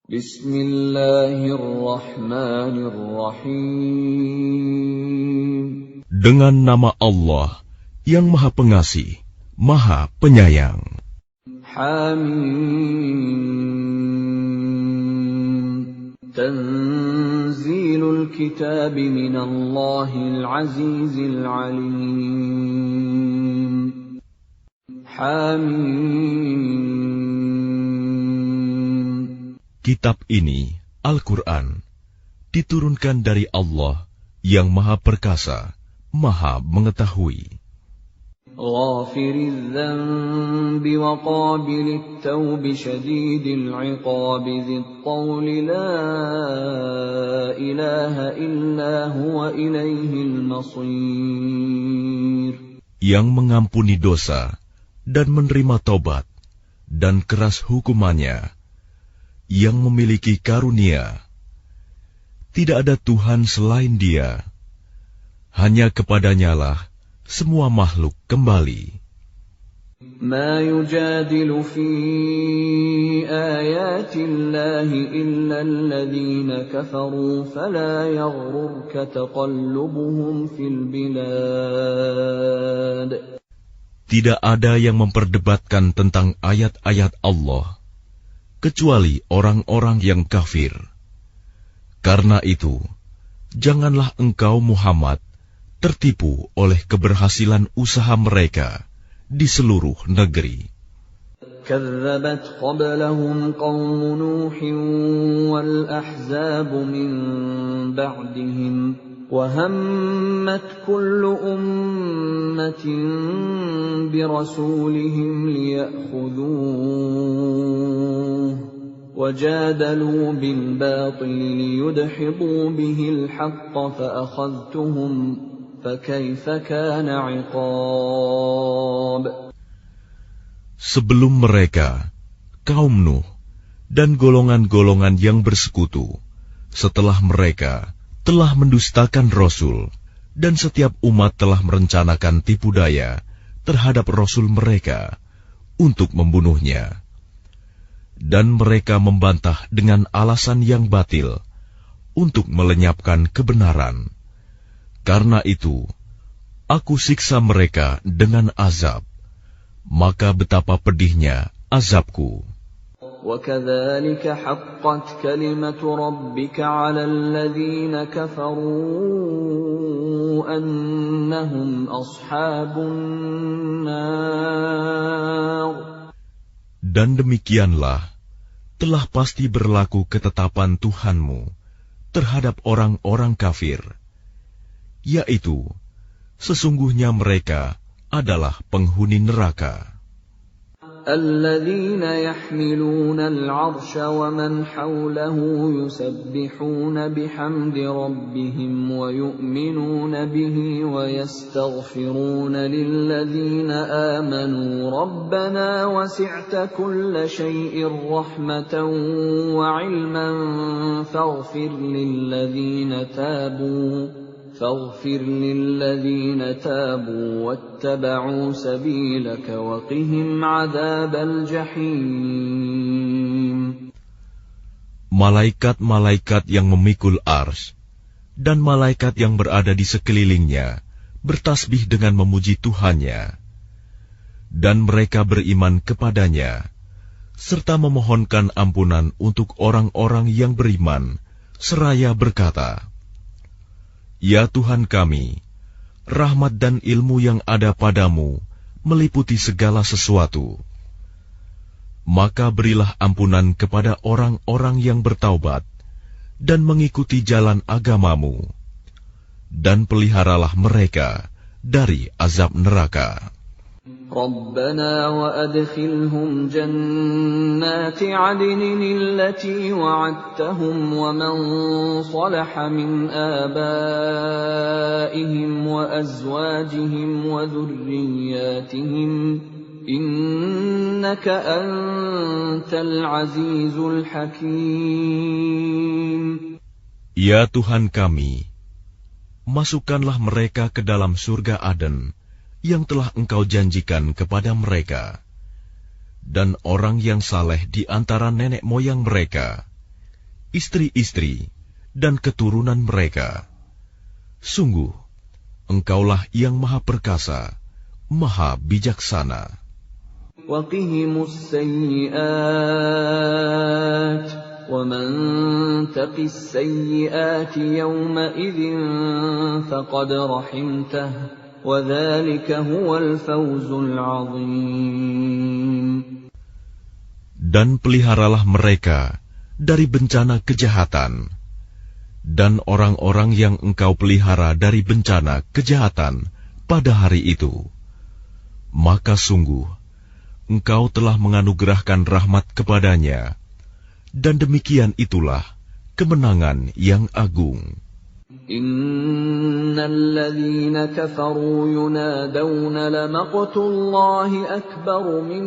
Bismillahirrahmanirrahim. Dengan nama Allah yang Maha Pengasih, Maha Penyayang. Hamim. Tanzilul kitab minallahil azizil alim. Hamim. Kitab ini, Al-Quran, diturunkan dari Allah yang Maha Perkasa, Maha Mengetahui. Ghafiriz dzanbi wa qabilit tawbi syadidil iqabi dzit tawli la ilaha illa huwa ilaihil masir. Yang mengampuni dosa dan menerima tobat dan keras hukumannya, yang memiliki karunia. Tidak ada Tuhan selain Dia. Hanya kepadanyalah semua makhluk kembali. Ma yujadilu fi ayatillahi illa alladhina kafaru fala yaghrurka taqallubuhum fil bilad. Tidak ada yang memperdebatkan tentang ayat-ayat Allah kecuali orang-orang yang kafir. Karena itu, janganlah engkau Muhammad tertipu oleh keberhasilan usaha mereka di seluruh negeri. كذبت قبلهم قوم نوح والأحزاب من بعدهم وهمت كل أمة برسولهم ليأخذوه وجادلوا بالباطل ليدحضوا به الحق فأخذتهم فكيف كان عقاب. Sebelum mereka, kaum Nuh dan golongan-golongan yang bersekutu, setelah mereka telah mendustakan Rasul, dan setiap umat telah merencanakan tipu daya terhadap Rasul mereka untuk membunuhnya. Dan mereka membantah dengan alasan yang batil untuk melenyapkan kebenaran. Karena itu, aku siksa mereka dengan azab. Maka betapa pedihnya azabku. وَكَذَلِكَ حَقَّتْ كَلِمَةُ رَبِّكَ عَلَى الَّذِينَ كَفَرُوا أَنَّهُمْ أَصْحَابُ النَّارِ. Dan demikianlah telah pasti berlaku ketetapan Tuhanmu terhadap orang-orang kafir, yaitu sesungguhnya mereka adalah penghuni neraka. الذين يحملون العرش ومن حوله يسبحون بحمد ربهم ويؤمنون به ويستغفرون للذين آمنوا ربنا وسعت كل شيء رحمة وعلما فاغفر للذين تابوا واتبعوا سبيلك وقهم عذاب الجحيم. Malaikat-malaikat yang memikul ars dan malaikat yang berada di sekelilingnya bertasbih dengan memuji Tuhannya, dan mereka beriman kepadanya serta memohonkan ampunan untuk orang-orang yang beriman seraya berkata, Ya Tuhan kami, rahmat dan ilmu yang ada padamu meliputi segala sesuatu. Maka berilah ampunan kepada orang-orang yang bertaubat dan mengikuti jalan agamamu, dan peliharalah mereka dari azab neraka. ربنا وأدخلهم جنات عدن التي وعدتهم ومن صلح من آبائهم وأزواجهم وذرياتهم إنك أنت العزيز الحكيم. Ya Tuhan kami, masukkanlah mereka ke dalam surga Aden yang telah Engkau janjikan kepada mereka, dan orang yang saleh di antara nenek moyang mereka, istri-istri, dan keturunan mereka. Sungguh, Engkaulah yang Maha Perkasa, Maha Bijaksana. وَقِهِمُ السَّيِّئَاتِ وَمَنْ تَقِ السَّيِّئَاتِ يَوْمَئِذٍ فَقَدْ رَحِمْتَهُ وَذَلِكَ هُوَ الْفَوْزُ الْعَظِيمُ. Dan peliharalah mereka dari bencana kejahatan, dan orang-orang yang Engkau pelihara dari bencana kejahatan pada hari itu, maka sungguh Engkau telah menganugerahkan rahmat kepadanya, dan demikian itulah kemenangan yang agung. Innal ladzina kafaru yunadawna lamaqtullahi akbaru min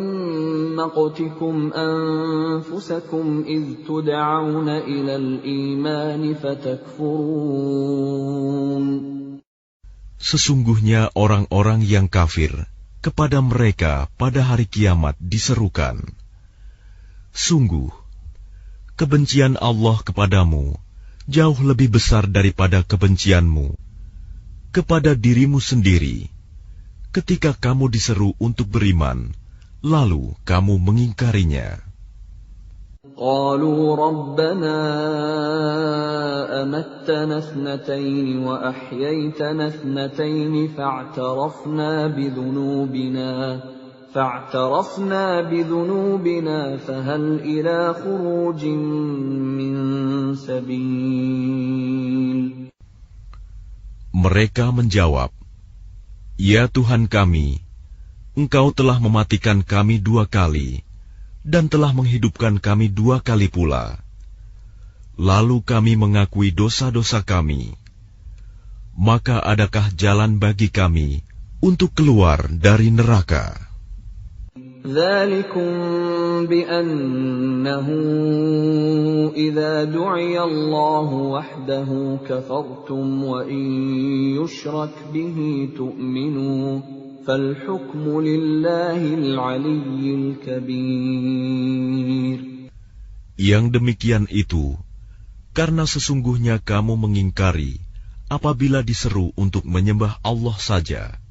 maqtikum anfusakum idh tud'auna ilal imani fatakfurun. Sesungguhnya orang-orang yang kafir, kepada mereka pada hari kiamat diserukan, sungguh, kebencian Allah kepadamu jauh lebih besar daripada kebencianmu kepada dirimu sendiri, ketika kamu diseru untuk beriman, lalu kamu mengingkarinya. قالوا ربنا أمتنا اثنتين وأحييتنا اثنتين فاعترفنا بذنوبنا فهل إلى خروج من سبيل. Mereka menjawab, Ya Tuhan kami, Engkau telah mematikan kami 2 kali, dan telah menghidupkan kami 2 kali pula. Lalu kami mengakui dosa-dosa kami. Maka adakah jalan bagi kami untuk keluar dari neraka? ذَلِكُمْ بِأَنَّهُ إِذَا دُعِيَ اللَّهُ وَحْدَهُ كَفَرْتُمْ وَإِنْ يُشْرَكْ بِهِ تُؤْمِنُوا فَالْحُكْمُ لِلَّهِ الْعَلِيِّ الْكَبِيرِ. Yang demikian itu, karena sesungguhnya kamu mengingkari apabila diseru untuk menyembah Allah saja.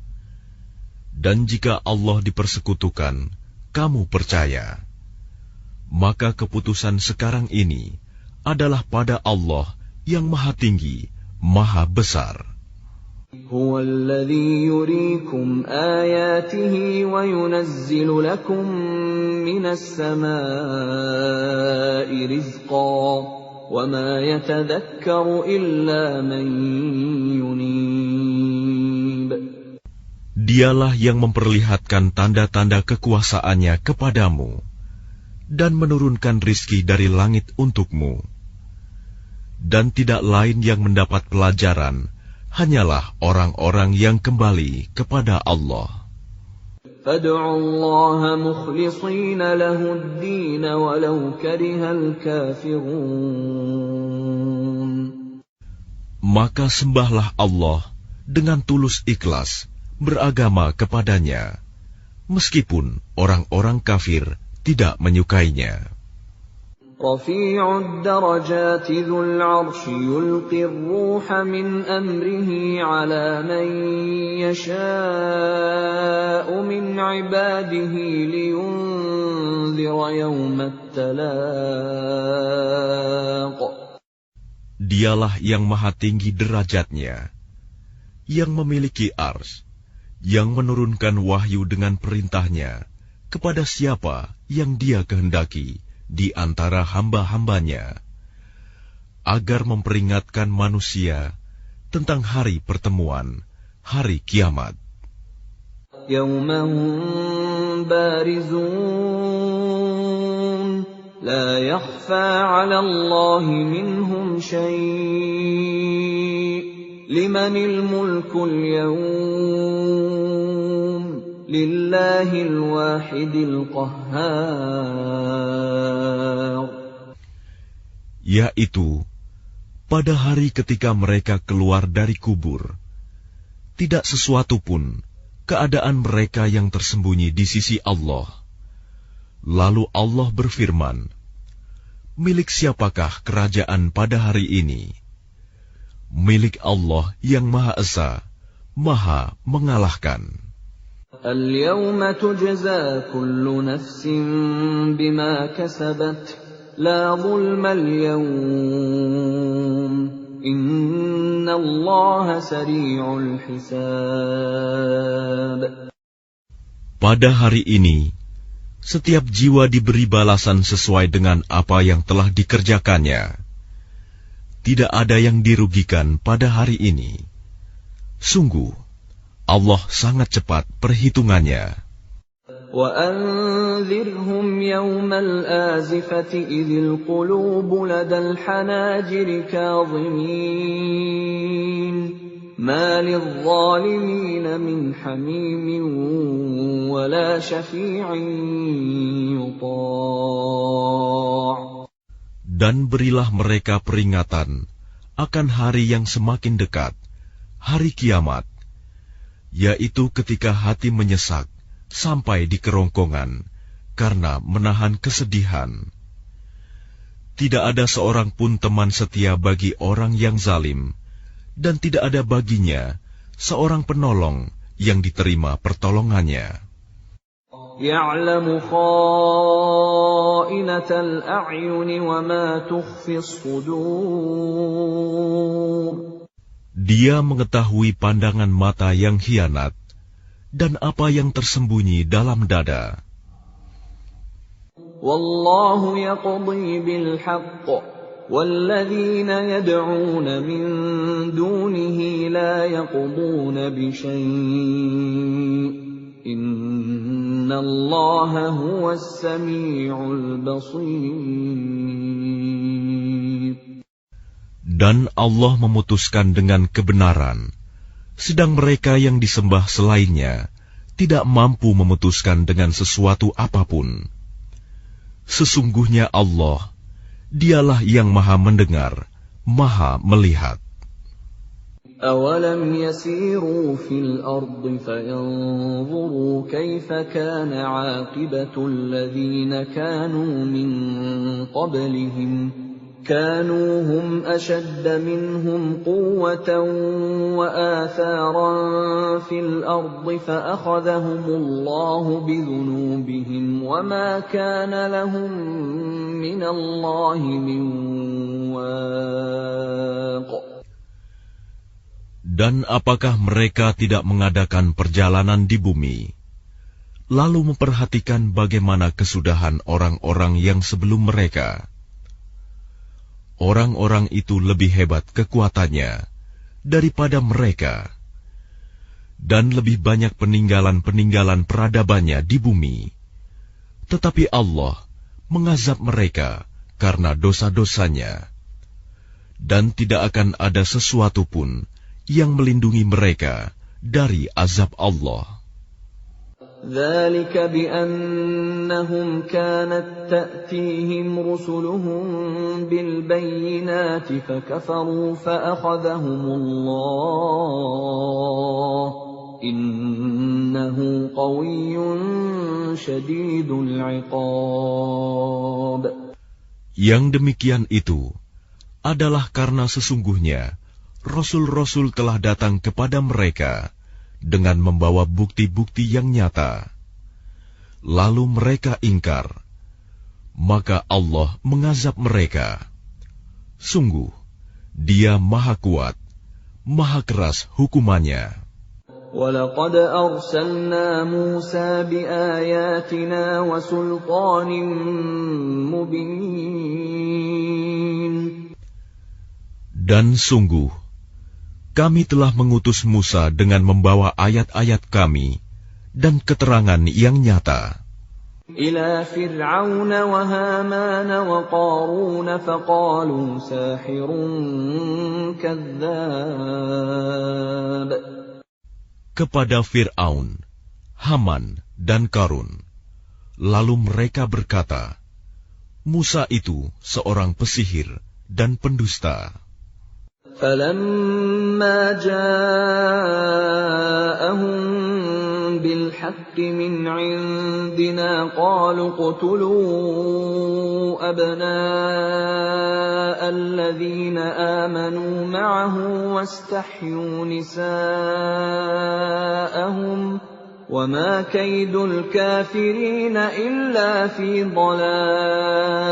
Dan jika Allah dipersekutukan, kamu percaya. Maka keputusan sekarang ini adalah pada Allah yang Maha Tinggi, Maha Besar. هُوَ الَّذِي يُرِيكُمْ آيَاتِهِ وَيُنَزِّلُ لَكُم مِّنَ السَّمَاءِ رِزْقًا وَمَا يَتَذَكَّرُ إِلَّا مَن يُنِيبُ. Dialah yang memperlihatkan tanda-tanda kekuasaannya kepadamu dan menurunkan rizki dari langit untukmu. Dan tidak lain yang mendapat pelajaran hanyalah orang-orang yang kembali kepada Allah. فَادْعُوا اللَّهَ مُخْلِصِينَ لَهُ الدِّينَ وَلَوْ كَرِهَ الْكَافِرُونَ. Maka sembahlah Allah dengan tulus ikhlas beragama kepadanya, meskipun orang-orang kafir tidak menyukainya. رَفِيعُ الدَّرَجَاتِ ذُو الْعَرْشِ يُلْقِي الرُّوحَ مِنْ أَمْرِهِ عَلَى مَن يَشَاءُ مِنْ عِبَادِهِ لِيُنذِرَ يَوْمَ التَّلَاقِ. Dialah yang maha tinggi derajatnya, yang memiliki ars, yang menurunkan wahyu dengan perintahnya kepada siapa yang Dia kehendaki di antara hamba-hambanya, agar memperingatkan manusia tentang hari pertemuan, hari kiamat. يَوْمًا بَارِزُونَ لَا يَخْفَى عَلَى اللَّهِ مِنْهُمْ شَيْءٌ لِمَنِ الْمُلْكُ الْيَوْمَ لِلَّهِ الْوَاحِدِ الْقَهَّارِ. Yaitu, pada hari ketika mereka keluar dari kubur, tidak sesuatu pun keadaan mereka yang tersembunyi di sisi Allah. Lalu Allah berfirman, milik siapakah kerajaan pada hari ini? Milik Allah yang Maha Esa, Maha Mengalahkan. Al-yawma tujza kullu nafsin bima kasabat, la zulma al-yawm, inna Allah sari'ul hisab. Pada hari ini, setiap jiwa diberi balasan sesuai dengan apa yang telah dikerjakannya. Tidak ada yang dirugikan pada hari ini. Sungguh, Allah sangat cepat perhitungannya. وَأَنذِرْهُمْ يَوْمَ الْآزِفَةِ إِذِ الْقُلُوبُ لَدَى الْحَنَاجِرِ كَاظِمِينَ مَا لِلظَّالِمِينَ مِنْ حَمِيمٍ وَلَا شَفِيعٍ يُطَاعُ. Dan berilah mereka peringatan akan hari yang semakin dekat, hari kiamat, yaitu ketika hati menyesak sampai di kerongkongan karena menahan kesedihan. Tidak ada seorang pun teman setia bagi orang yang zalim, dan tidak ada baginya seorang penolong yang diterima pertolongannya. يَعْلَمُ خَائِنَةَ الْأَعْيُنِ وَمَا تُخْفِي الصُّدُورُ. Dia mengetahui pandangan mata yang khianat dan apa yang tersembunyi dalam dada. Wallahu yaqdi bil haqq walladzina yad'una min dunihi la yaqduna bi syai'. Innallaha huwas sami'ul basir. Dan Allah memutuskan dengan kebenaran, sedang mereka yang disembah selainnya tidak mampu memutuskan dengan sesuatu apapun. Sesungguhnya Allah, Dialah yang Maha Mendengar, Maha Melihat. أَوَلَمْ يَسِيرُوا فِي الْأَرْضِ فَيَنظُرُوا كَيْفَ كَانَ عَاقِبَةُ الَّذِينَ كَانُوا مِن قَبْلِهِمْ كَانُوا هُمْ أَشَدَّ مِنْهُمْ قُوَّةً وَآثَارًا فِي الْأَرْضِ فَأَخَذَهُمُ اللَّهُ بِذُنُوبِهِمْ وَمَا كَانَ لَهُم مِّنَ اللَّهِ مِن وَاقٍ. Dan apakah mereka tidak mengadakan perjalanan di bumi, lalu memperhatikan bagaimana kesudahan orang-orang yang sebelum mereka? Orang-orang itu lebih hebat kekuatannya daripada mereka, dan lebih banyak peninggalan-peninggalan peradabannya di bumi. Tetapi Allah mengazab mereka karena dosa-dosanya, dan tidak akan ada sesuatu pun yang melindungi mereka dari azab Allah. ذَلِكَ بِأَنَّهُمْ كَانَتْ تَأْتِيهِمْ رُسُلُهُم بِالْبَيِّنَاتِ فَكَفَرُوا فَأَخَذَهُمُ اللَّهُ إِنَّهُ قَوِيٌّ شَدِيدُ الْعِقَابِ. Yang demikian itu adalah karena sesungguhnya Rasul-Rasul telah datang kepada mereka dengan membawa bukti-bukti yang nyata. Lalu mereka ingkar, maka Allah mengazab mereka. Sungguh, Dia Maha Kuat, Maha Keras hukumannya. وَلَقَدْ أَرْسَلْنَا مُوسَى بِآيَاتِنَا وَسُلْطَانٍ مُبِينٍ. Dan sungguh, kami telah mengutus Musa dengan membawa ayat-ayat kami dan keterangan yang nyata. إِلَى فِرْعَوْنَ وَهَامَانَ وَقَارُونَ فَقَالُوا سَاحِرٌ كَذَّابٌ. Kepada Fir'aun, Haman, dan Karun. Lalu mereka berkata, Musa itu seorang pesihir dan pendusta. فَلَمَّا جَاءَهُم بالحق من عندنا قالوا اقتلوا أبناء الذين آمنوا معه واستحيوا نساءهم وما كيد الكافرين إلا في ضلال.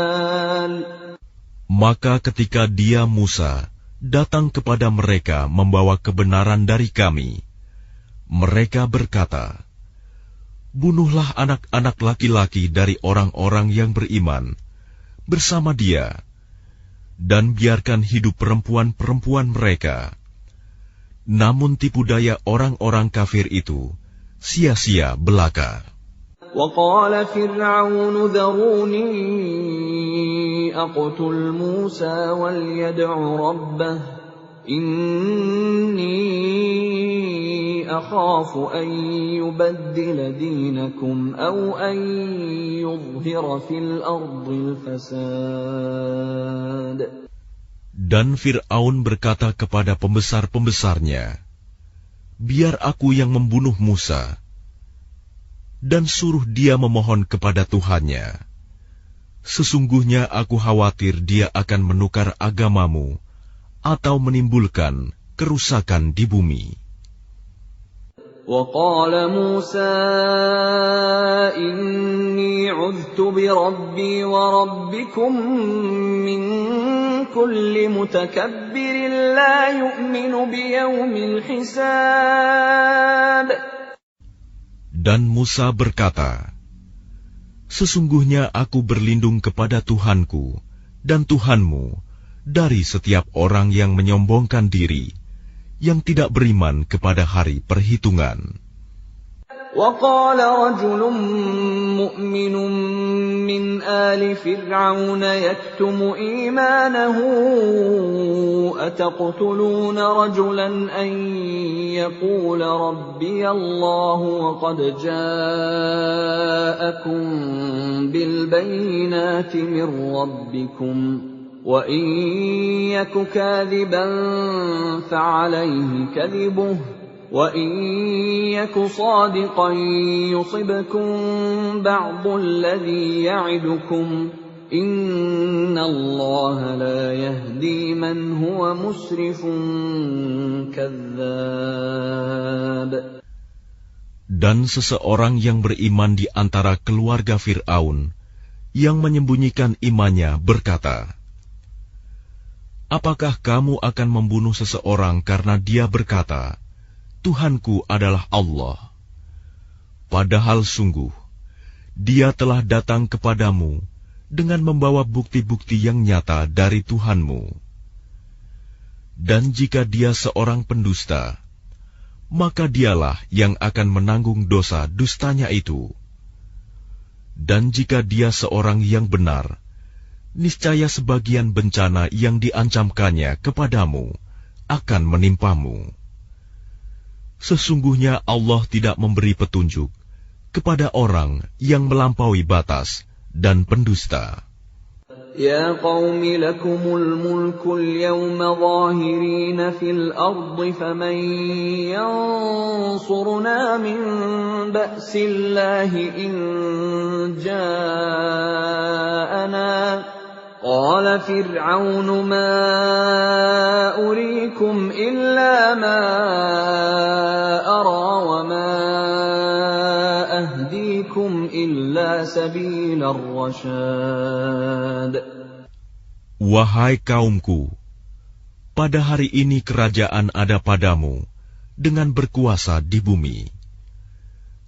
Maka ketika dia Musa datang kepada mereka membawa kebenaran dari kami, mereka berkata, "Bunuhlah anak-anak laki-laki dari orang-orang yang beriman bersama dia, dan biarkan hidup perempuan-perempuan mereka." Namun tipu daya orang-orang kafir itu sia-sia belaka. وقال فرعون ذروني أقتل موسى وليدع ربه إني أخاف أن يبدل دينكم أو أن يظهر في الأرض الفساد. Dan Fir'aun berkata kepada pembesar-pembesarnya, "Biar aku yang membunuh Musa, dan suruh dia memohon kepada Tuhannya. Sesungguhnya aku khawatir dia akan menukar agamamu atau menimbulkan kerusakan di bumi." وقال موسى إني عذت بربي وربكم من كل متكبر لا يؤمن بيوم الحساب. Dan Musa berkata, "Sesungguhnya aku berlindung kepada Tuhanku dan Tuhanmu dari setiap orang yang menyombongkan diri, yang tidak beriman kepada hari perhitungan." وقال رجل مؤمن من آل فرعون يكتم إيمانه أتقتلون رجلا أن يقول ربي الله وقد جاءكم بالبينات من ربكم وإن يك كاذبا فعليه كذبه وَإِنْ يَكُ صَادِقًا يُصِبْكُمْ بَعْضُ الَّذِي يَعِدُكُمْ إِنَّ اللَّهَ لَا يَهْدِي مَنْ هُوَ مُسْرِفٌ كَذَّابٌ. Dan seseorang yang beriman di antara keluarga Fir'aun yang menyembunyikan imannya berkata, "Apakah kamu akan membunuh seseorang karena dia berkata, Tuhanku adalah Allah, padahal sungguh dia telah datang kepadamu dengan membawa bukti-bukti yang nyata dari Tuhanmu. Dan jika dia seorang pendusta, maka dialah yang akan menanggung dosa dustanya itu. Dan jika dia seorang yang benar, niscaya sebagian bencana yang diancamkannya kepadamu akan menimpamu. Sesungguhnya Allah tidak memberi petunjuk kepada orang yang melampaui batas dan pendusta." Ya qaumi lakumul mulkul yawma zahirina fil ardi faman yansuruna min ba'sillahi in ja'ana. قال فرعون ما أريكم إلا ما أرى وما أهديكم إلا سبيل الرشاد. Wahai kaumku, pada hari ini kerajaan ada padamu dengan berkuasa di bumi.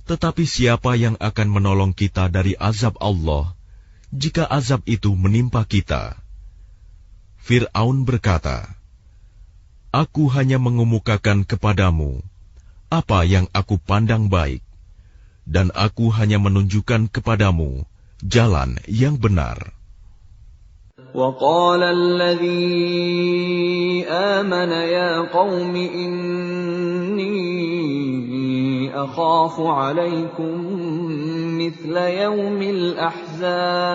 Tetapi siapa yang akan menolong kita dari azab Allah jika azab itu menimpa kita? Fir'aun berkata, "Aku hanya mengemukakan kepadamu apa yang aku pandang baik, dan aku hanya menunjukkan kepadamu jalan yang benar." وقال الذي آمن يا قوم إني أخاف عليكم مثل يوم الأحزاب.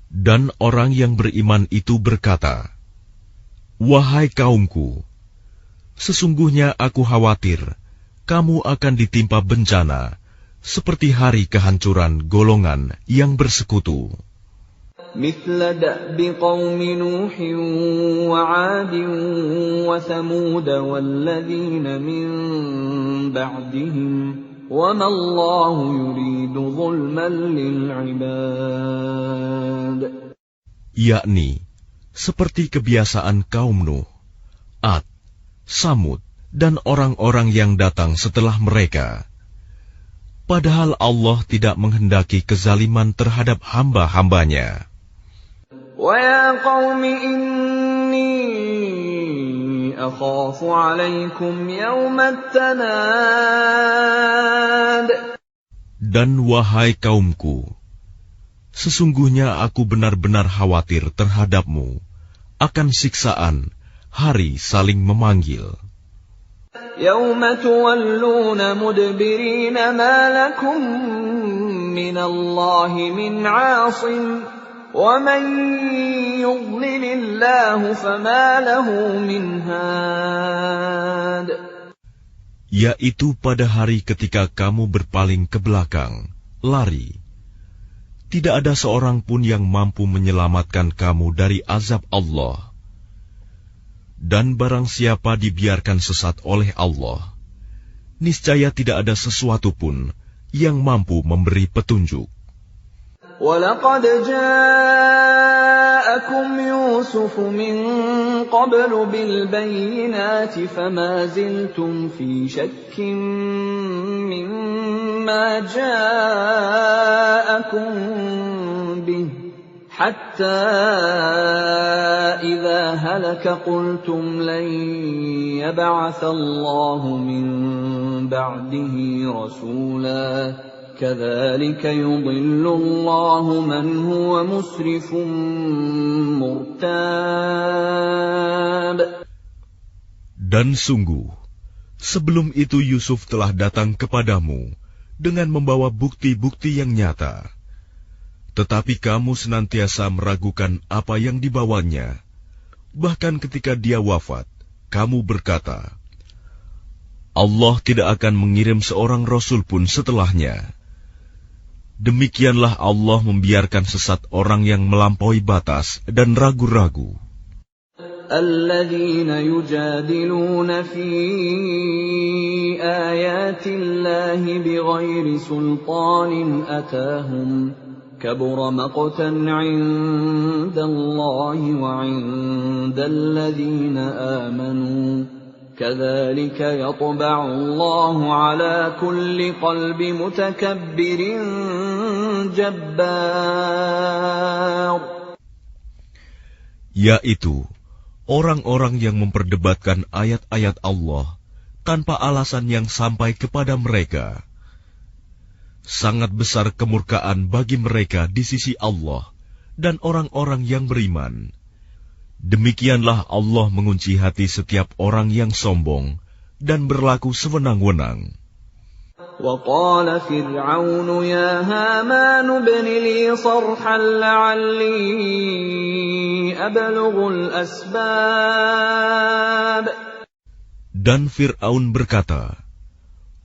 Dan orang yang beriman itu berkata, "Wahai kaumku, sesungguhnya aku khawatir kamu akan ditimpa bencana seperti hari kehancuran golongan yang bersekutu. مثل دأب قوم نوح وعاد وثمود والذين من بعدهم وما الله يريد ظلما للعباد. Yakni seperti kebiasaan kaum Nuh, Ad, Samud, dan orang-orang yang datang setelah mereka. Padahal Allah tidak menghendaki kezaliman terhadap hamba-hambanya. وَيَا قَوْمِ إِنِّي أَخَافُ عَلَيْكُمْ يَوْمَ التَّنَادِ. Dan wahai kaumku, sesungguhnya aku benar-benar khawatir terhadapmu akan siksaan hari saling memanggil. يَوْمَ تُوَلُّونَ مُدْبِرِينَ مَا لَكُمْ مِنَ اللَّهِ مِنْ عَاصِمٍ وَمَنْ يُضْلِلِ اللَّهُ فَمَا لَهُ مِنْ هَادٍ. Yaitu pada hari ketika kamu berpaling ke belakang, lari. Tidak ada seorang pun yang mampu menyelamatkan kamu dari azab Allah. Dan barang siapa dibiarkan sesat oleh Allah, niscaya tidak ada sesuatu pun yang mampu memberi petunjuk. وَلَقَدْ جَاءَكُمْ يُوسُفُ مِنْ قَبْلُ بِالْبَيِّنَاتِ فَمَا زِلْتُمْ فِي شَكٍّ مِّمَّا جَاءَكُمْ بِهِ حَتَّى إِذَا هَلَكَ قُلْتُمْ لَنْ يَبْعَثَ اللَّهُ مِنْ بَعْدِهِ رَسُولًا كَذَلِكَ يُضِلُّ اللَّهُ مَنْ هُوَ مُسْرِفٌ مُرْتَابٌ. Dan sungguh, sebelum itu Yusuf telah datang kepadamu dengan membawa bukti-bukti yang nyata. Tetapi kamu senantiasa meragukan apa yang dibawanya. Bahkan ketika dia wafat, kamu berkata, Allah tidak akan mengirim seorang rasul pun setelahnya. Demikianlah Allah membiarkan sesat orang yang melampaui batas dan ragu-ragu. الَّذِينَ يُجَادِلُونَ فِي آيَاتِ اللَّهِ بِغَيْرِ سُلْطَانٍ أَتَاهُمْ كَبُرَ مَقْتًا عِندَ اللَّهِ وَعِندَ الَّذِينَ آمَنُوا كَذَلِكَ يَطْبَعُ اللَّهُ عَلَى كُلِّ قَلْبِ مُتَكَبِّرٍ جَبَّارٍ. Yaitu orang-orang yang memperdebatkan ayat-ayat Allah tanpa alasan yang sampai kepada mereka. Sangat besar kemurkaan bagi mereka di sisi Allah dan orang-orang yang beriman. Demikianlah Allah mengunci hati setiap orang yang sombong dan berlaku sewenang-wenang. وَقَالَ فِرْعَوْنُ يَا هَامَانُ ابْنِ لِي صَرْحًا لَعَلِّي أَبْلُغُ الْأَسْبَابَ. Dan Fir'aun berkata,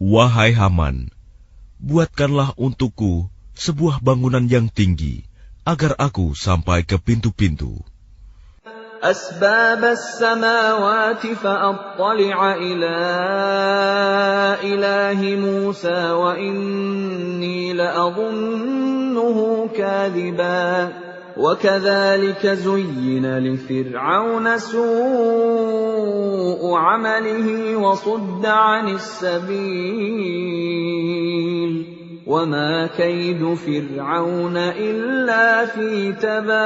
Wahai Haman, buatkanlah untukku sebuah bangunan yang tinggi, agar aku sampai ke pintu-pintu. أَسْبَابَ السَّمَاوَاتِ فَأَطَّلِعَ إِلَى إِلَٰهِ مُوسَىٰ وَإِنِّي لَأَظُنُّهُ كَاذِبًا وَكَذَلِكَ زُيِّنَ لِفِرْعَوْنَ سُوءُ عَمَلِهِ وَصُدَّ عَنِ السَّبِيلِ وَمَا كَيْدُ فِرْعَوْنَ إِلَّا فِي تَبَابٍ.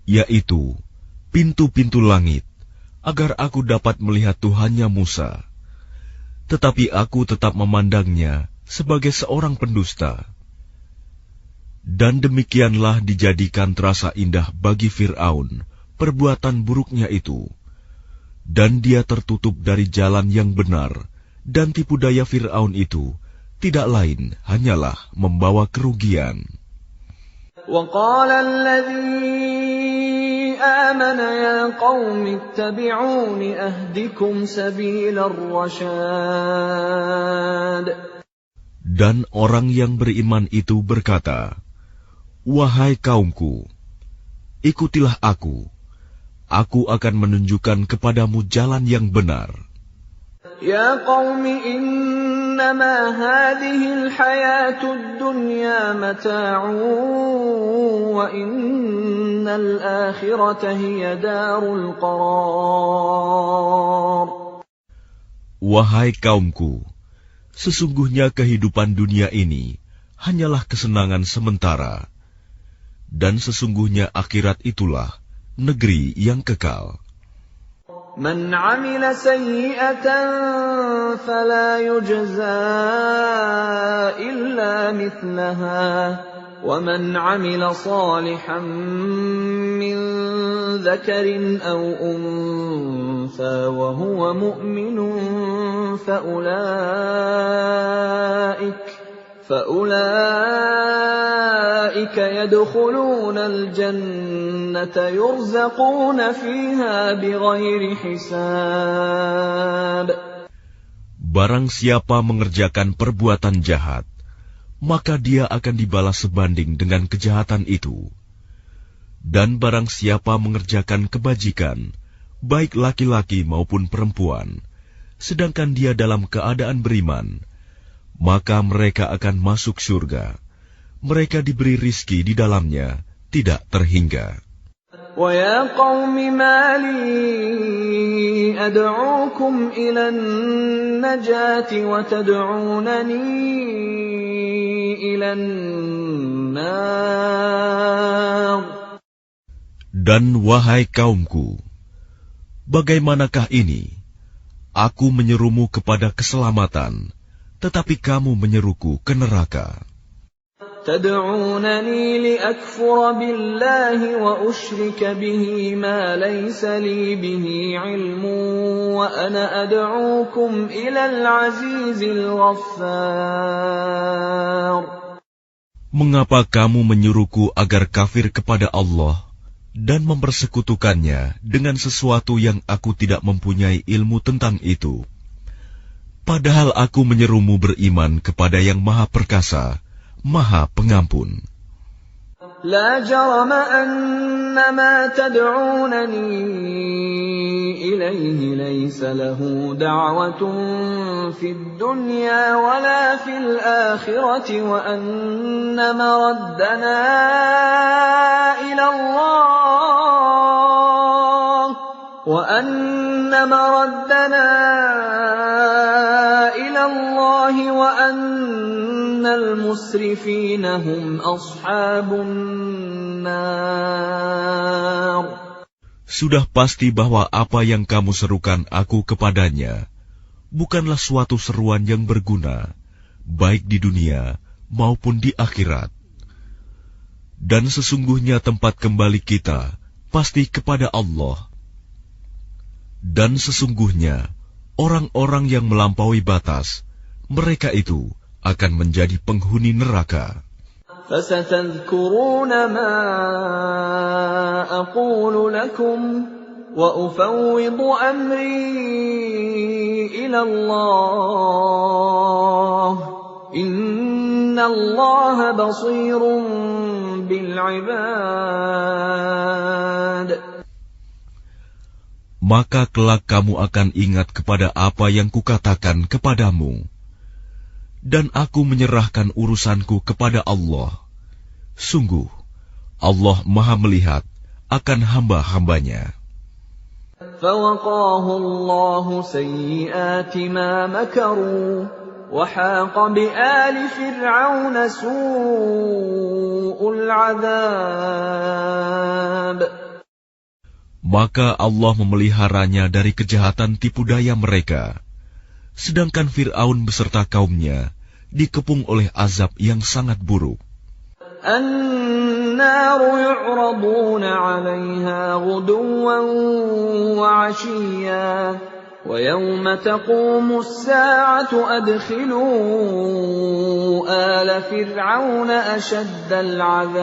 Yaitu pintu-pintu langit, agar aku dapat melihat Tuhannya Musa. Tetapi aku tetap memandangnya sebagai seorang pendusta. Dan demikianlah dijadikan terasa indah bagi Fir'aun perbuatan buruknya itu. Dan dia tertutup dari jalan yang benar, dan tipu daya Fir'aun itu tidak lain hanyalah membawa kerugian. وقال الذي آمن يا قوم اتبعون أهدكم سبيل الرشاد. Dan orang yang beriman itu berkata, "Wahai kaumku, ikutilah aku. Aku akan menunjukkan kepadamu jalan yang benar." Ya qaumi innama hadhihi al-hayatud dunya mata'un wa innal akhirata hiya darul qarar. Wahai kaumku, sesungguhnya kehidupan dunia ini hanyalah kesenangan sementara, dan sesungguhnya akhirat itulah negeri yang kekal. Man 'amila sayyi'atan fala yujza illa mithlaha wa man 'amila salihan min dhakarin aw untha wa huwa mu'minun فأولئك يدخلون الجنة يرزقون فيها بغير حساب. Barang siapa mengerjakan perbuatan jahat, maka dia akan dibalas sebanding dengan kejahatan itu. Dan barang siapa mengerjakan kebajikan, baik laki-laki maupun perempuan, sedangkan dia dalam keadaan beriman, maka mereka akan masuk surga. Mereka diberi rizki di dalamnya, tidak terhingga. Wa ya qaumi ma li ad'ukum ila an-najati wa tad'unani ila an-nar. Dan wahai kaumku, bagaimanakah ini? Aku menyerumu kepada keselamatan, tetapi kamu menyeruku ke neraka. Tad'unani liakfura billahi wa usyrika bihi ma laysa li bihi ilmun wa ana ad'ukum ilal azizil ghaffar. Mengapa kamu menyuruhku agar kafir kepada Allah dan mempersekutukannya dengan sesuatu yang aku tidak mempunyai ilmu tentang itu? Padahal aku menyerumu beriman kepada yang Maha Perkasa, Maha Pengampun. La jarama annama tad'unani ilayhi laysa lahu da'watun fid dunya wala fil akhirati wa annama raddana ila Allah wa annama raddana ila Allah wa annal musrifina hum ashabun nar. Sudah pasti bahwa apa yang kamu serukan aku kepadanya bukanlah suatu seruan yang berguna, baik di dunia maupun di akhirat. Dan sesungguhnya tempat kembali kita pasti kepada Allah. Dan sesungguhnya orang-orang yang melampaui batas, mereka itu akan menjadi penghuni neraka. فَسَتَذْكُرُونَ مَا أَقُولُ لَكُمْ وَأُفَوِّضُ أَمْرِي إِلَى اللَّهِ إِنَّ اللَّهَ بَصِيرٌ بِالْعِبَادِ. Maka kelak kamu akan ingat kepada apa yang kukatakan kepadamu. Dan aku menyerahkan urusanku kepada Allah. Sungguh, Allah Maha melihat akan hamba-hambanya. فَوَقَاهُ اللَّهُ سَيِّئَاتِ مَا مَكَرُوا وَحَاقَ بِآلِ فِرْعَوْنَ سُوءُ الْعَذَابِ. Maka Allah memeliharanya dari kejahatan tipu daya mereka. Sedangkan Fir'aun beserta kaumnya dikepung oleh azab yang sangat buruk. النَّارُ يُعْرَضُونَ عَلَيْهَا غُدُوًّا وَعَشِيًّا وَيَوْمَ تَقُومُ السَّاعَةُ أَدْخِلُوا آلَ فِرْعَوْنَ أَشَدَّ الْعَذَابِ.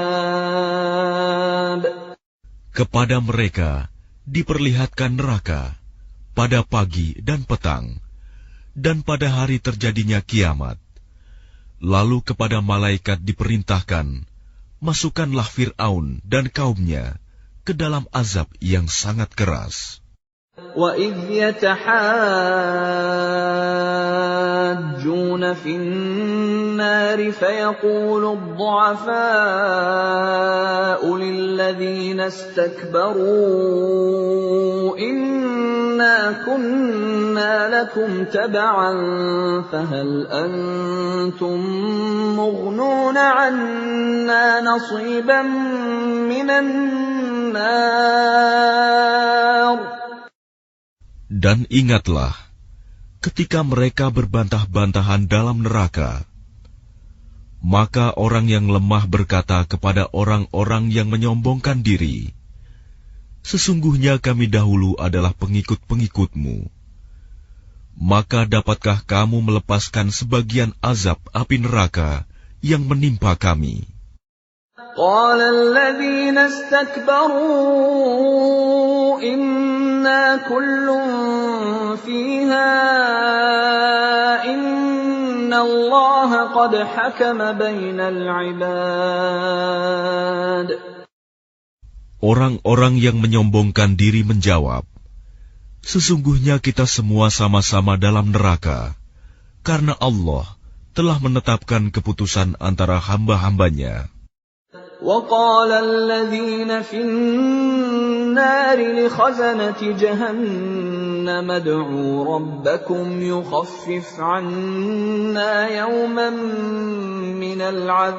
Kepada mereka diperlihatkan neraka pada pagi dan petang, dan pada hari terjadinya kiamat. Lalu kepada malaikat diperintahkan, masukkanlah Fir'aun dan kaumnya ke dalam azab yang sangat keras. وَإِذْ يَتَحَاجُّونَ فِي النَّارِ فَيَقُولُ الضُّعَفَاءُ لِلَّذِينَ اسْتَكْبَرُوا إِنَّا كُنَّا لَكُمْ تَبَعًا فَهَلْ أَنْتُمْ مُغْنُونَ عَنَّا نَصِيبًا مِنَ النَّارِ. Dan ingatlah, ketika mereka berbantah-bantahan dalam neraka, maka orang yang lemah berkata kepada orang-orang yang menyombongkan diri, sesungguhnya kami dahulu adalah pengikut-pengikutmu. Maka dapatkah kamu melepaskan sebagian azab api neraka yang menimpa kami? قال الذين استكبروا إنا كل فيها إن الله قد حكم بين العباد. Orang-orang yang menyombongkan diri menjawab, sesungguhnya kita semua sama-sama dalam neraka, karena Allah telah menetapkan keputusan antara hamba-hambanya. وَقَالَ الَّذِينَ فِي النَّارِ لِخَزَنَةِ جَهَنَّمَ ادْعُوا رَبَّكُمْ يُخَفِّفْ عَنَّا يَوْمًا مِنَ الْعَذَابِ.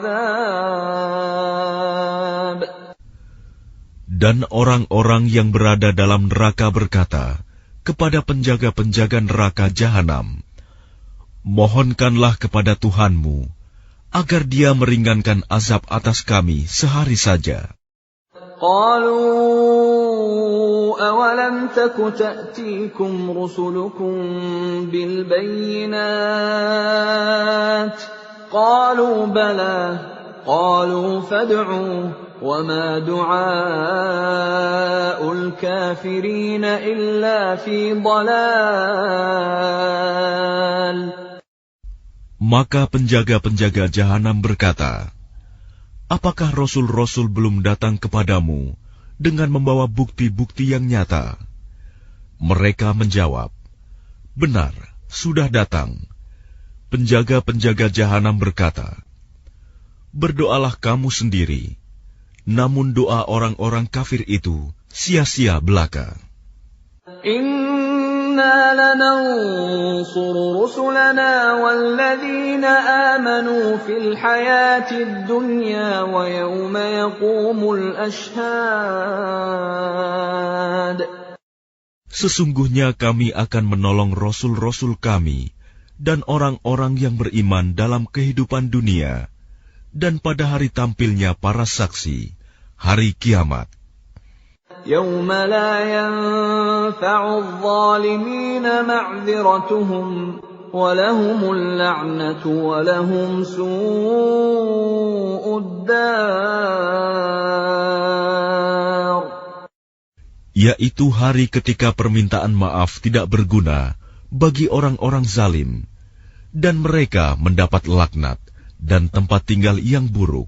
Dan orang-orang yang berada dalam neraka berkata kepada penjaga-penjaga neraka Jahanam, mohonkanlah kepada Tuhanmu agar dia meringankan azab atas kami sehari saja. قالوا أولم تك تأتيكم رسلكم بالبينات قالوا بلى قالوا فادعوا وما دعاء الكافرين إلا في ضلال. Maka penjaga-penjaga Jahanam berkata, apakah Rasul-Rasul belum datang kepadamu dengan membawa bukti-bukti yang nyata? Mereka menjawab, benar, sudah datang. Penjaga-penjaga Jahanam berkata, berdoalah kamu sendiri, namun doa orang-orang kafir itu sia-sia belaka. إِنَّا لَنَنصُرُ رُسُلَنَا وَالَّذِينَ آمَنُوا فِي الْحَيَاةِ الدُّنْيَا وَيَوْمَ يَقُومُ الْأَشْهَادُ. Sesungguhnya kami akan menolong Rasul-Rasul kami dan orang-orang yang beriman dalam kehidupan dunia dan pada hari tampilnya para saksi, hari kiamat. يَوْمَ لَا يَنفَعُ الظَّالِمِينَ مَعْذِرَتُهُمْ وَلَهُمُ اللَّعْنَةُ وَلَهُمْ سُوءُ الدَّارِ. Yaitu hari ketika permintaan maaf tidak berguna bagi orang-orang zalim, dan mereka mendapat laknat dan tempat tinggal yang buruk.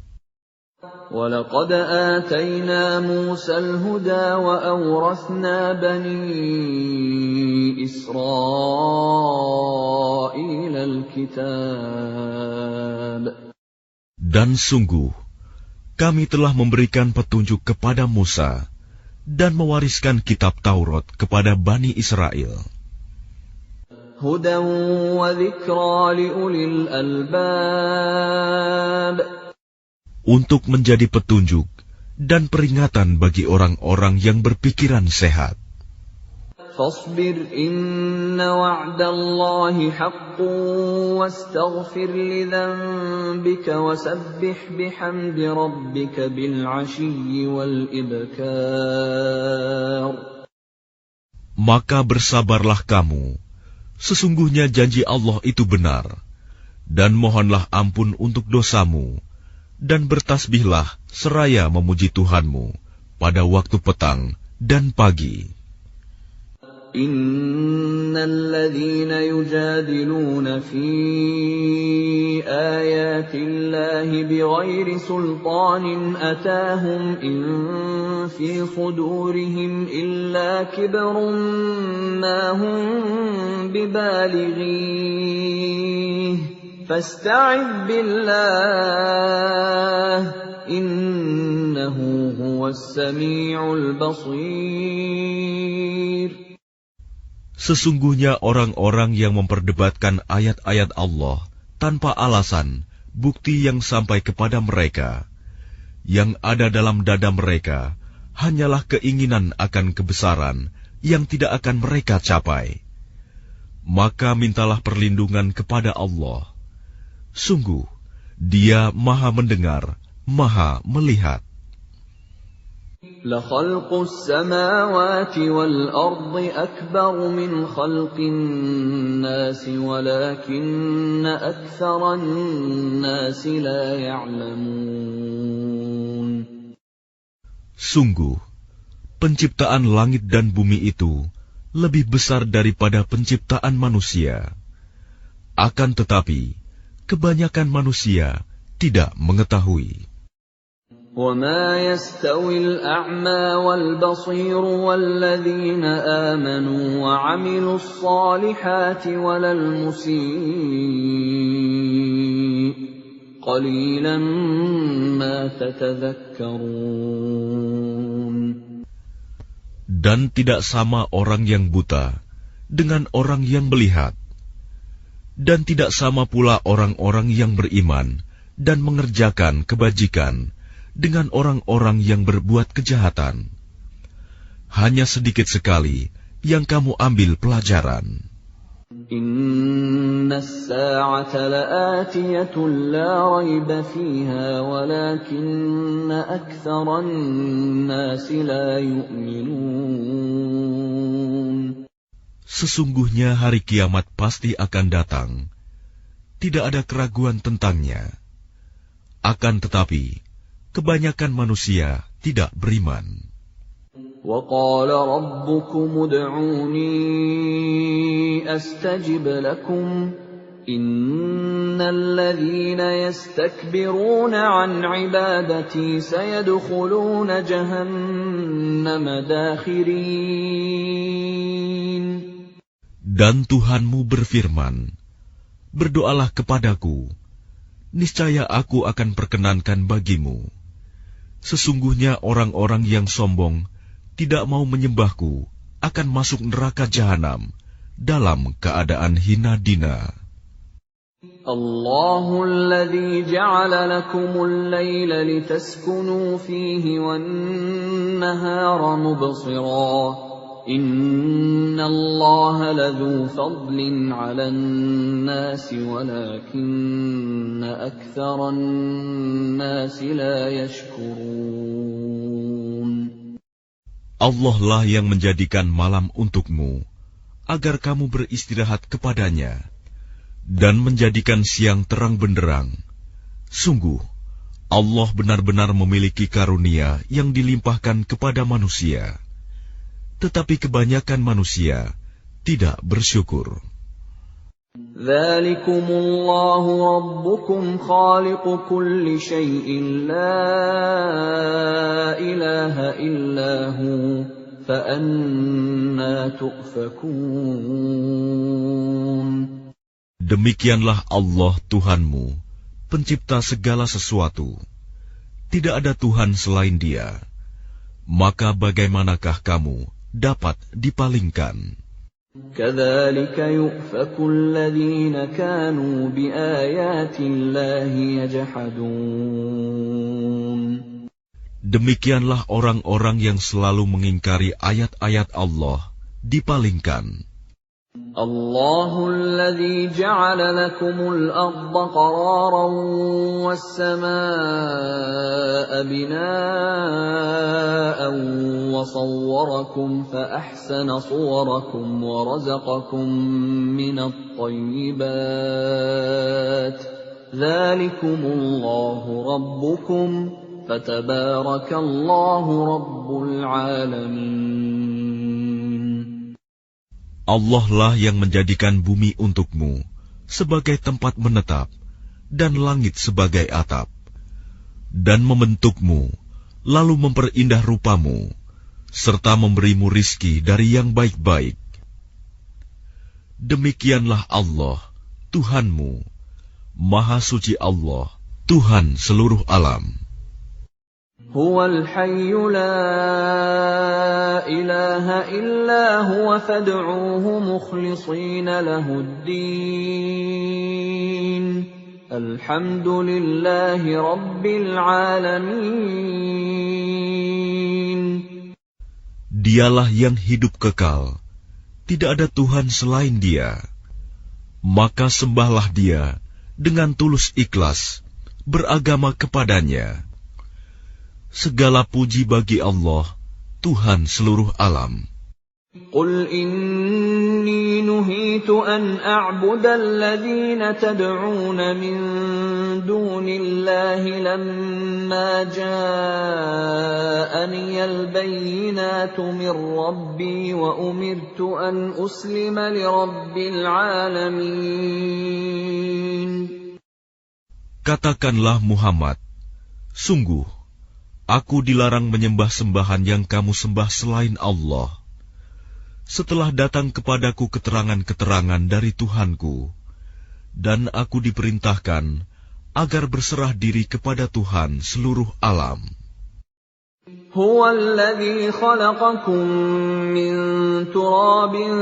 وَلَقَدْ آتَيْنَا مُوسَى الْهُدَى وَأَوْرَثْنَا بَنِي إِسْرَائِيلَ الْكِتَابَ. Dan sungguh, kami telah memberikan petunjuk kepada Musa dan mewariskan kitab Taurat kepada Bani Israel. هُدًى وَذِكْرَى لِأُولِي الْأَلْبَابِ. Untuk menjadi petunjuk dan peringatan bagi orang-orang yang berpikiran sehat. فاصبر إن وعد الله حق واستغفر لذنبك وسبح بحمد ربك بالعشي والإبكار. Maka bersabarlah kamu, sesungguhnya janji Allah itu benar, dan mohonlah ampun untuk dosamu, dan bertasbihlah seraya memuji Tuhanmu pada waktu petang dan pagi. Innal ladzina yujadiluna fi ayatillahi bighairi sultanin atahum in fi sudurihim illa kibrun ma hum bibalighi fasta'idh billah innahu huwas sami'ul basir. Sesungguhnya orang-orang yang memperdebatkan ayat-ayat Allah tanpa alasan, bukti yang sampai kepada mereka, yang ada dalam dada mereka hanyalah keinginan akan kebesaran yang tidak akan mereka capai. Maka mintalah perlindungan kepada Allah. Sungguh, Dia Maha Mendengar, Maha Melihat. لَخَلْقُ السَّمَاوَاتِ وَالْأَرْضِ أَكْبَرُ مِنْ خَلْقِ النَّاسِ وَلَكِنَّ أَكْثَرَ النَّاسِ لَا يَعْلَمُونَ. Sungguh, penciptaan langit dan bumi itu lebih besar daripada penciptaan manusia. Akan tetapi, kebanyakan manusia tidak mengetahui. وَمَا يَسْتَوِي الْأَعْمَى وَالْبَصِيرُ وَالَّذِينَ آمَنُوا وَعَمِلُوا الصَّالِحَاتِ وَلَا الْمُسِيءُ قَلِيلًا مَا تَتَذَكَّرُونَ. Dan tidak sama orang yang buta dengan orang yang melihat, dan tidak sama pula orang-orang yang beriman dan mengerjakan kebajikan dengan orang-orang yang berbuat kejahatan. Hanya sedikit sekali yang kamu ambil pelajaran. Inna as-sa'ata la'atiyatun la rayba fiha walakinna aktharan nasi la yu'minun. Sesungguhnya hari kiamat pasti akan datang. Tidak ada keraguan tentangnya. Akan tetapi, kebanyakan manusia tidak beriman. وَقَالَ رَبُّكُمُ ادْعُونِي أَسْتَجِبْ لَكُمْ إِنَّ الَّذِينَ يَسْتَكْبِرُونَ عَنْ عِبَادَتِي سَيَدْخُلُونَ جَهَنَّمَ دَاخِرِينَ. Dan Tuhanmu berfirman, berdoalah kepadaku, niscaya aku akan perkenankan bagimu. Sesungguhnya orang-orang yang sombong tidak mau menyembahku akan masuk neraka jahanam dalam keadaan hina dina. Allahul ladzi ja'ala lakumul laila litaskunu fihi wan nahara mubsira. Innallaha ladzu fadlin 'alan nasi walakinna aktsaran nasi la yashkurun. Allah lah yang menjadikan malam untukmu agar kamu beristirahat kepadanya, dan menjadikan siang terang benderang. Sungguh, Allah benar-benar memiliki karunia yang dilimpahkan kepada manusia. Tetapi kebanyakan manusia tidak bersyukur. Dzalikumullahu rabbukum khaliqu kulli syai'in la ilaha illahu fa anna tu'fakun. Demikianlah Allah Tuhanmu, pencipta segala sesuatu. Tidak ada Tuhan selain Dia. Maka bagaimanakah kamu dapat dipalingkan? Kadzalika yu'faku alladhina kanu biayatillahi yajhadun. Demikianlah orang-orang yang selalu mengingkari ayat-ayat Allah dipalingkan. الله الذي جعل لكم الأرض قرارا والسماء بناء وصوركم فأحسن صوركم ورزقكم من الطيبات ذلكم الله ربكم فتبارك الله رب العالمين. Allah lah yang menjadikan bumi untukmu sebagai tempat menetap dan langit sebagai atap, dan membentukmu, lalu memperindah rupamu, serta memberimu rizki dari yang baik-baik. Demikianlah Allah, Tuhanmu, Maha Suci Allah, Tuhan seluruh alam. Huwal hayyu la ilaha illa huwa fad'uuhu mukhlishina lahuddin. Alhamdulillahi rabbil alamin. Dialah yang hidup kekal, tidak ada Tuhan selain Dia. Maka sembahlah Dia dengan tulus ikhlas, beragama kepadanya. Segala puji bagi Allah, Tuhan seluruh alam. Qul inni nuhitu an a'buda alladhina tad'una min dunillahi lamma ja'ani al-bayyinatu min rabbi wa umirtu an uslima li rabbil alamin. Katakanlah Muhammad, sungguh aku dilarang menyembah sembahan yang kamu sembah selain Allah. Setelah datang kepadaku keterangan-keterangan dari Tuhanku, dan aku diperintahkan agar berserah diri kepada Tuhan seluruh alam. Huwa alladhi khalaqakum min turabin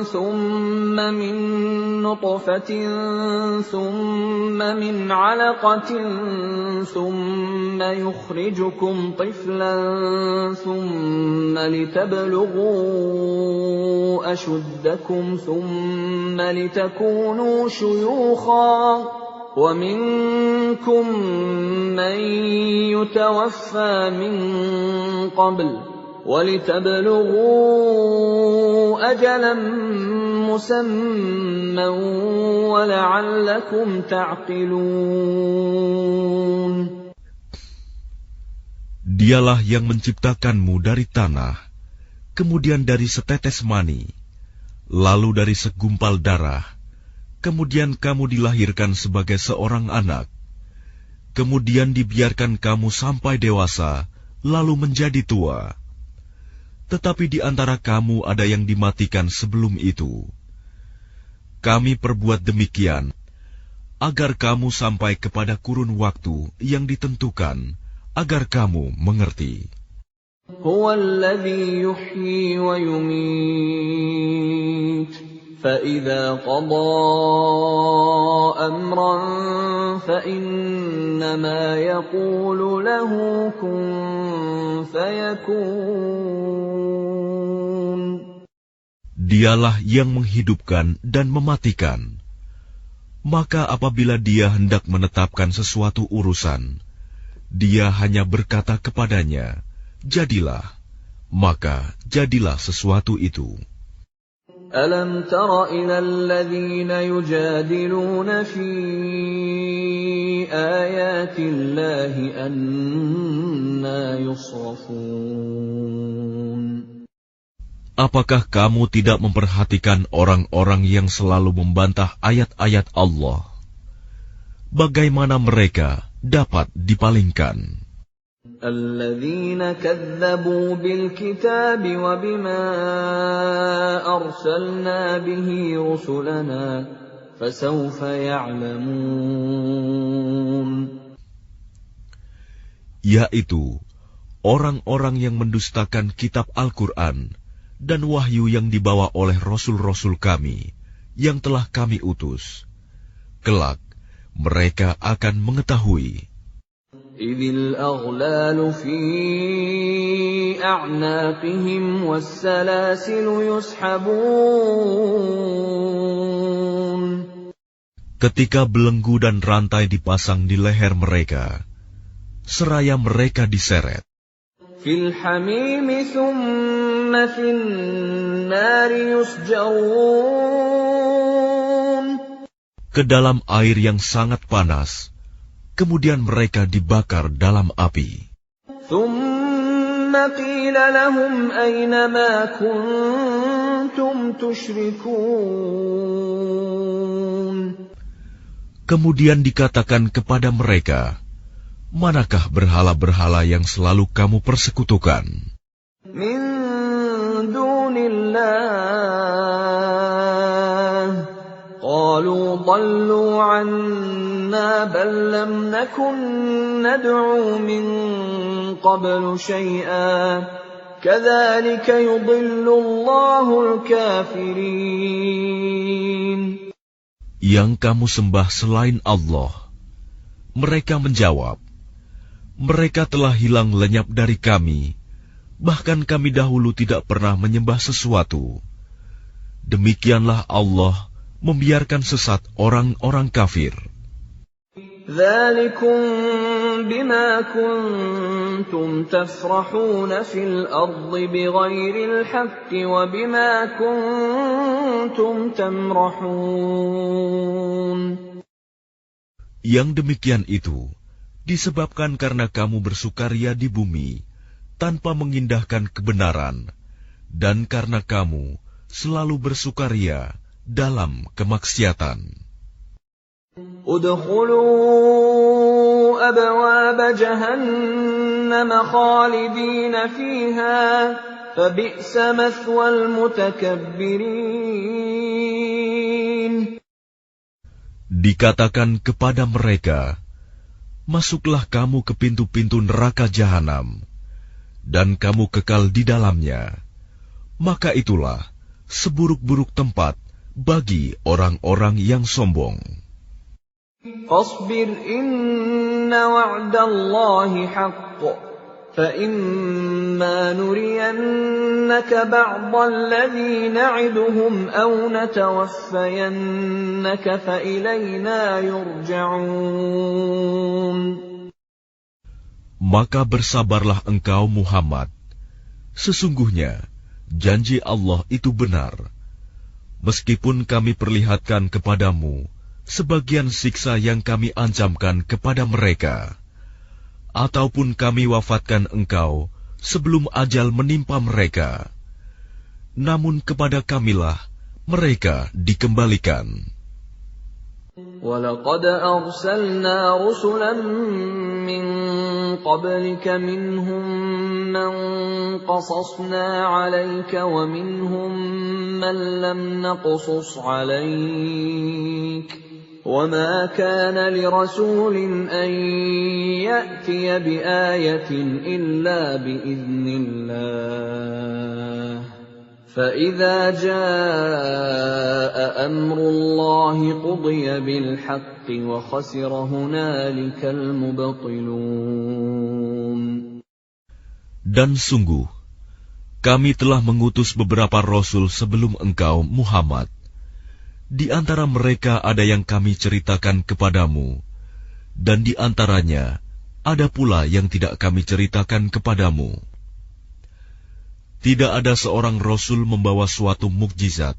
thumma min nutfatin thumma min 'alaqatin thumma yukhrijukum tiflan thumma litablughu ashuddakum thumma litakunu shuyukhan وَمِنكُم مَّن يُتَوَفَّى مِن قَبْلُ وَلِتَبْلُغُوا أَجَلًا مُّسَمًّى وَلَعَلَّكُمْ تَعْقِلُونَ. Dialah yang menciptakanmu dari tanah, kemudian dari setetes mani, lalu dari segumpal darah, kemudian kamu dilahirkan sebagai seorang anak, kemudian dibiarkan kamu sampai dewasa, lalu menjadi tua. Tetapi di antara kamu ada yang dimatikan sebelum itu. Kami perbuat demikian, agar kamu sampai kepada kurun waktu yang ditentukan, agar kamu mengerti. Huwa alladhi yuhyi wa yumit. فَإِذَا قَضَى أَمْرًا فَإِنَّمَا يَقُولُ لَهُ كُن فَيَكُونُ. Dialah yang menghidupkan dan mematikan. Maka apabila Dia hendak menetapkan sesuatu urusan, Dia hanya berkata kepadanya, jadilah, maka jadilah sesuatu itu. أَلَمْ تَرَ إِلَى الَّذِينَ يُجَادِلُونَ فِي آيَاتِ اللَّهِ أَنَّىٰ يُصْرَفُونَ. Apakah kamu tidak memperhatikan orang-orang yang selalu membantah ayat-ayat Allah? Bagaimana mereka dapat dipalingkan? الذين كذبوا بالكتاب وبما أرسلنا به رسلنا فسوف يعلمون. Yaitu orang-orang yang mendustakan kitab Al-Quran dan wahyu yang dibawa oleh rasul-rasul kami yang telah kami utus. Kelak mereka akan mengetahui. إذ الأغلال في أعناقهم والسلاسل يسحبون. Ketika belenggu dan rantai dipasang di leher mereka, seraya mereka diseret. Fil hamim thumma fin nari yusjarun. Ke dalam air yang sangat panas, kemudian mereka dibakar dalam api. Thumma qila lahum ayna ma kuntum tushrikun. Kemudian dikatakan kepada mereka, manakah berhala-berhala yang selalu kamu persekutukan? Min dunillah. Qalu dallu anna bal lam nakun nad'u min qablu shay'a. Kadzalika yudillu Allahul kafirin. Yang kamu sembah selain Allah. Mereka menjawab, mereka telah hilang lenyap dari kami, bahkan kami dahulu tidak pernah menyembah sesuatu. Demikianlah Allah membiarkan sesat orang-orang kafir. Dzalikum bima kuntum tafrahuna fil ardi bighairil haqqi wa bima kuntum tamrahun. Yang demikian itu disebabkan karena kamu bersukaria di bumi tanpa mengindahkan kebenaran, dan karena kamu selalu bersukaria dalam kemaksiatan. Udkhulu abwaab jahannam khalidina fiha fabi'sa mathwal mutakabbirin. Dikatakan kepada mereka, masuklah kamu ke pintu-pintu neraka jahanam, dan kamu kekal di dalamnya. Maka itulah seburuk-buruk tempat bagi orang-orang yang sombong. Fasbir inna wa'dallahi haqq, fa imma nuriyannaka ba'dalladhi na'iduhum aw natawaffayannaka fa ilayna yurja'un. Maka bersabarlah engkau Muhammad. Sesungguhnya janji Allah itu benar. Meskipun kami perlihatkan kepadamu sebagian siksa yang kami ancamkan kepada mereka, ataupun kami wafatkan engkau sebelum ajal menimpa mereka, namun kepada kamilah mereka dikembalikan. وَلَقَدْ أَرْسَلْنَا رُسُلًا مِّن قَبْلِكَ مِنْهُم مَّن قَصَصْنَا عَلَيْكَ وَمِنْهُم مَّن لَّمْ نَقْصُصْ عَلَيْكَ وَمَا كَانَ لِرَسُولٍ أَن يَأْتِيَ بِآيَةٍ إِلَّا بِإِذْنِ اللَّهِ فَإِذَا جَاءَ أَمْرُ اللَّهِ قُضِيَ بِالْحَقِّ وَخَسِرَ هُنَالِكَ الْمُبْطِلُونَ. Dan sungguh, kami telah mengutus beberapa rasul sebelum engkau, Muhammad. Di antara mereka ada yang kami ceritakan kepadamu, dan di antaranya ada pula yang tidak kami ceritakan kepadamu. Tidak ada seorang rasul membawa suatu mukjizat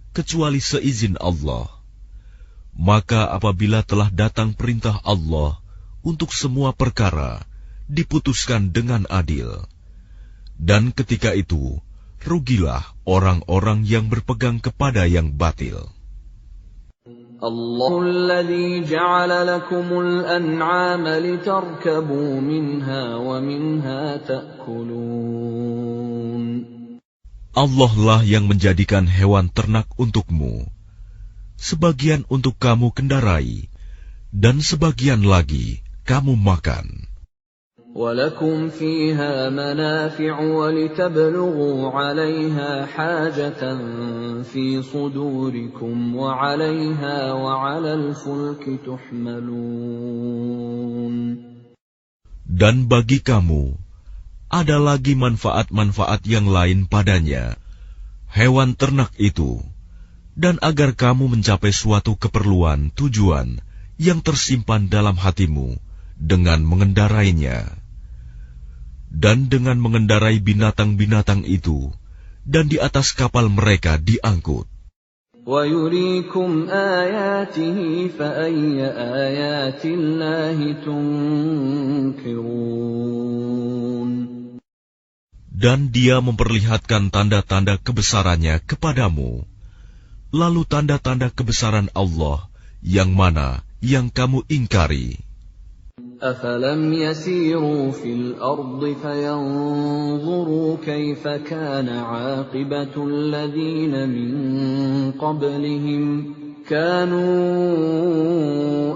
kecuali seizin Allah. Maka apabila telah datang perintah Allah untuk semua perkara, diputuskan dengan adil. Dan ketika itu, rugilah orang-orang yang berpegang kepada yang batil. Allahul ladzi ja'ala lakumul an'ama litarkabu minha wa minha ta'kulun. Allah lah yang menjadikan hewan ternak untukmu, sebagian untuk kamu kendarai, dan sebagian lagi kamu makan. وَلَكُمْ فِيهَا مَنَافِعُ وَلِتَبْلُغُوا عَلَيْهَا حَاجَةً فِي صُدُورِكُمْ وَعَلَيْهَا وَعَلَى الْفُلْكِ تُحْمَلُونَ. Dan bagi kamu ada lagi manfaat-manfaat yang lain padanya, hewan ternak itu, dan agar kamu mencapai suatu keperluan tujuan yang tersimpan dalam hatimu dengan mengendarainya. Dan dengan mengendarai binatang-binatang itu, dan di atas kapal mereka diangkut. وَيُرِيكُمْ آيَاتِهِ فَأَيَّ آيَاتِ اللَّهِ تُنْكِرُونَ. Dan dia memperlihatkan tanda-tanda kebesarannya kepadamu. Lalu tanda-tanda kebesaran Allah yang mana yang kamu ingkari? أَفَلَمْ يَسِيرُوا فِي الْأَرْضِ فَيَنْظُرُوا كَيْفَ كَانَ عَاقِبَةُ الَّذِينَ مِنْ قَبْلِهِمْ كَانُوا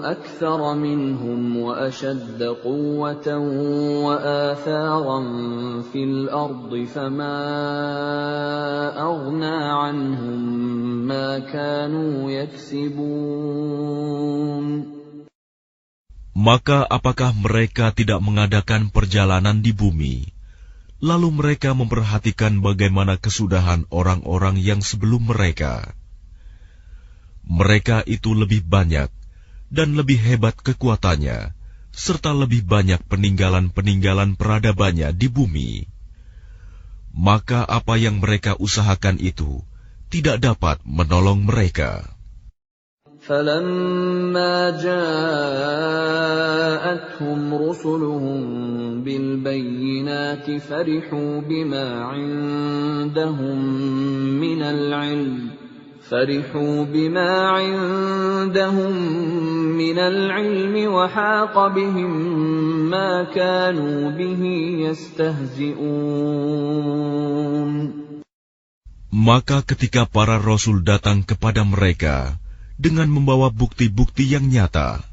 أَكْثَرَ مِنْهُمْ وَأَشَدَّ قُوَّةً وَآثَارًا فِي الْأَرْضِ فَمَا أَغْنَى عَنْهُمْ مَا كَانُوا يَكْسِبُونَ. Maka apakah mereka tidak mengadakan perjalanan di bumi, lalu mereka memperhatikan bagaimana kesudahan orang-orang yang sebelum mereka? Mereka itu lebih banyak dan lebih hebat kekuatannya, serta lebih banyak peninggalan-peninggalan peradabannya di bumi. Maka apa yang mereka usahakan itu tidak dapat menolong mereka. فَلَمَّا جَاءَتْهُمْ رُسُلُهُم بِالْبَيِّنَاتِ فَرِحُوا بِمَا عِندَهُم مِّنَ الْعِلْمِ وَحَاقَ بِهِم مَّا كَانُوا بِهِ يَسْتَهْزِئُونَ. Maka ketika para rasul datang kepada mereka dengan membawa bukti-bukti yang nyata,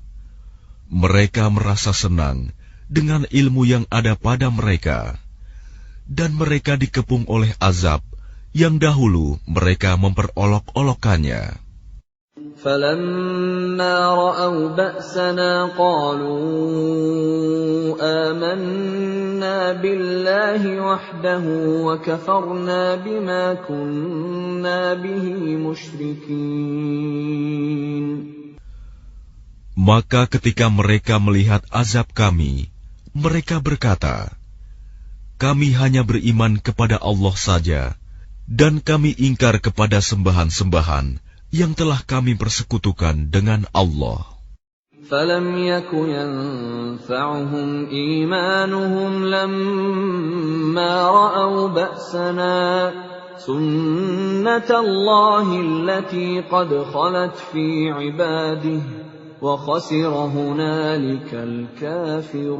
mereka merasa senang dengan ilmu yang ada pada mereka, dan mereka dikepung oleh azab yang dahulu mereka memperolok-olokkannya. فَلَمَّا رَأَوْا بَأْسَنَا قَالُوا آمَنَّا بِاللَّهِ وَحْدَهُ وَكَفَرْنَا بِمَا كُنَّا بِهِ مُشْرِكِينَ. Maka ketika mereka melihat azab kami, mereka berkata, kami hanya beriman kepada Allah saja, dan kami ingkar kepada sembahan-sembahan yang telah kami persekutukan dengan Allah. فَلَمْ يَكُ يَنفَعُهُمْ إِيمَانُهُمْ لَمَّا رَأَوْا بَأْسَنَا سُنَّةَ اللَّهِ الَّتِي قَدْ خَلَتْ فِي عِبَادِهِ وَخَسِرَ هُنَالِكَ الْكَافِرُونَ.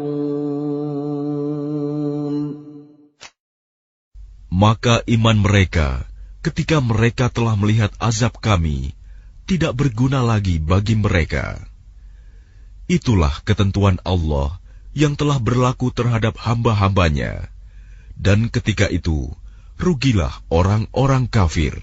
Maka iman mereka ketika mereka telah melihat azab kami tidak berguna lagi bagi mereka. Itulah ketentuan Allah yang telah berlaku terhadap hamba-hambanya, dan ketika itu rugilah orang-orang kafir.